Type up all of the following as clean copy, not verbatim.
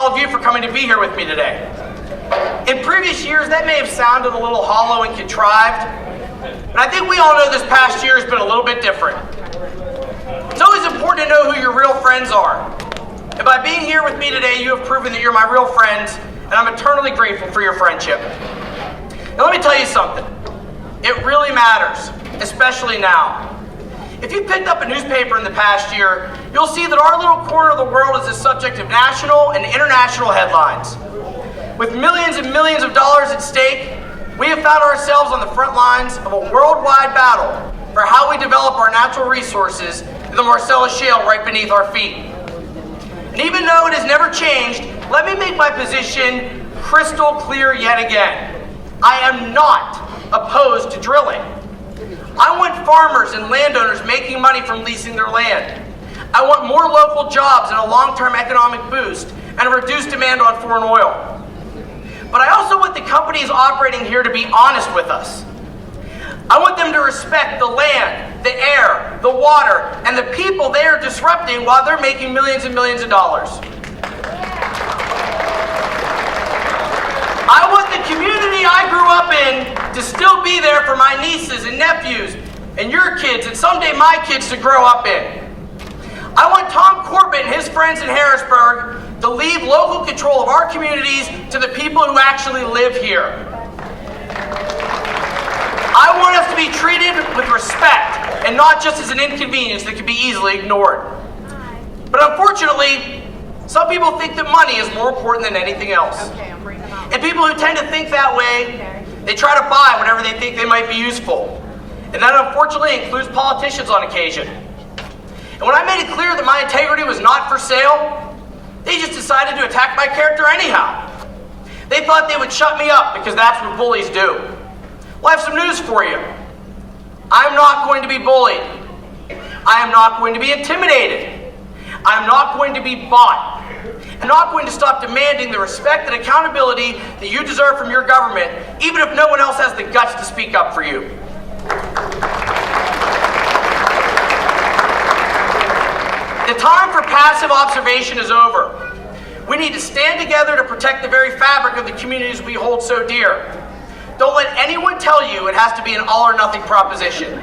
All of you for coming to be here with me today. In previous years, that may have sounded a little hollow and contrived, but I think we all know this past year has been a little bit different. It's always important to know who your real friends are. And by being here with me today, you have proven that you're my real friends, and I'm eternally grateful for your friendship. Now let me tell you something. It really matters, especially now. If you picked up a newspaper in the past year, you'll see that our little corner of the world is the subject of national and international headlines. With millions and millions of dollars at stake, we have found ourselves on the front lines of a worldwide battle for how we develop our natural resources in the Marcellus Shale right beneath our feet. And even though it has never changed, let me make my position crystal clear yet again. I am not opposed to drilling. I want farmers and landowners making money from leasing their land. I want more local jobs and a long-term economic boost and a reduced demand on foreign oil. But I also want the companies operating here to be honest with us. I want them to respect the land, the air, the water, and the people they are disrupting while they're making millions and millions of dollars. I want the community I grew up in to still be there for my nieces and nephews and your kids and someday my kids to grow up in. I want Tom Corbett and his friends in Harrisburg to leave local control of our communities to the people who actually live here. I want us to be treated with respect and not just as an inconvenience that can be easily ignored. But unfortunately, some people think that money is more important than anything else. And people who tend to think that way, they try to buy whatever they think they might be useful. And that unfortunately includes politicians on occasion. And when I made it clear that my integrity was not for sale, they just decided to attack my character anyhow. They thought they would shut me up because that's what bullies do. Well, I have some news for you. I'm not going to be bullied. I am not going to be intimidated. I'm not going to be bought. I'm not going to stop demanding the respect and accountability that you deserve from your government, even if no one else has the guts to speak up for you. The time for passive observation is over. We need to stand together to protect the very fabric of the communities we hold so dear. Don't let anyone tell you it has to be an all or nothing proposition.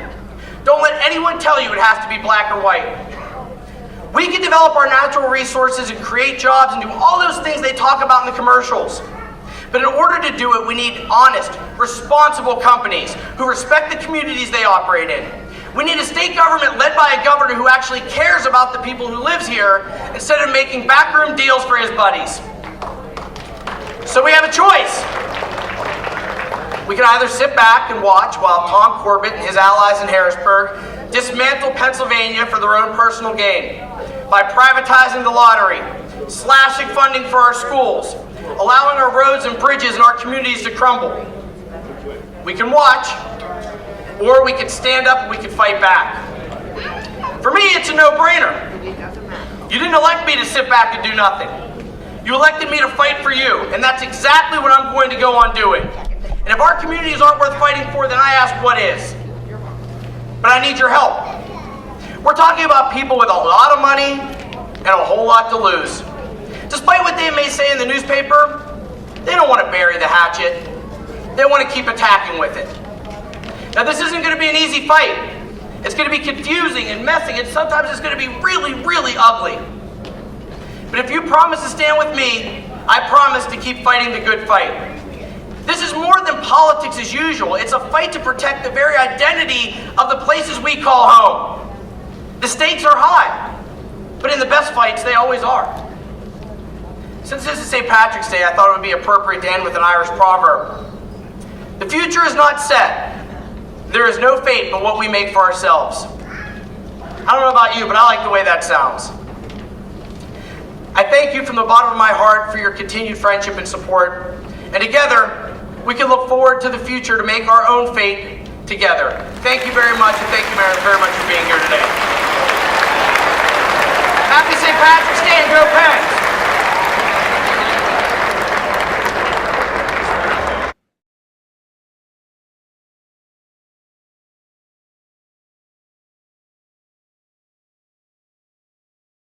Don't let anyone tell you it has to be black or white. We can develop our natural resources and create jobs and do all those things they talk about in the commercials. But in order to do it, we need honest, responsible companies who respect the communities they operate in. We need a state government led by a governor who actually cares about the people who live here instead of making backroom deals for his buddies. So we have a choice. We can either sit back and watch while Tom Corbett and his allies in Harrisburg dismantle Pennsylvania for their own personal gain by privatizing the lottery, slashing funding for our schools, allowing our roads and bridges in our communities to crumble. We can watch, or we can stand up and we can fight back. For me, it's a no-brainer. You didn't elect me to sit back and do nothing. You elected me to fight for you, and that's exactly what I'm going to go on doing. And if our communities aren't worth fighting for, then I ask what is. But I need your help. We're talking about people with a lot of money and a whole lot to lose. Despite what they may say in the newspaper, they don't want to bury the hatchet. They want to keep attacking with it. Now, this isn't going to be an easy fight. It's going to be confusing and messy, and sometimes it's going to be really, really ugly. But if you promise to stand with me, I promise to keep fighting the good fight. This is more than politics as usual. It's a fight to protect the very identity of the places we call home. The stakes are high, but in the best fights, they always are. Since this is St. Patrick's Day, I thought it would be appropriate to end with an Irish proverb. The future is not set. There is no fate but what we make for ourselves. I don't know about you, but I like the way that sounds. I thank you from the bottom of my heart for your continued friendship and support. And together, we can look forward to the future to make our own fate together. Thank you very much, and thank you very much for being here today. Happy St. Patrick's Day, and go Pens!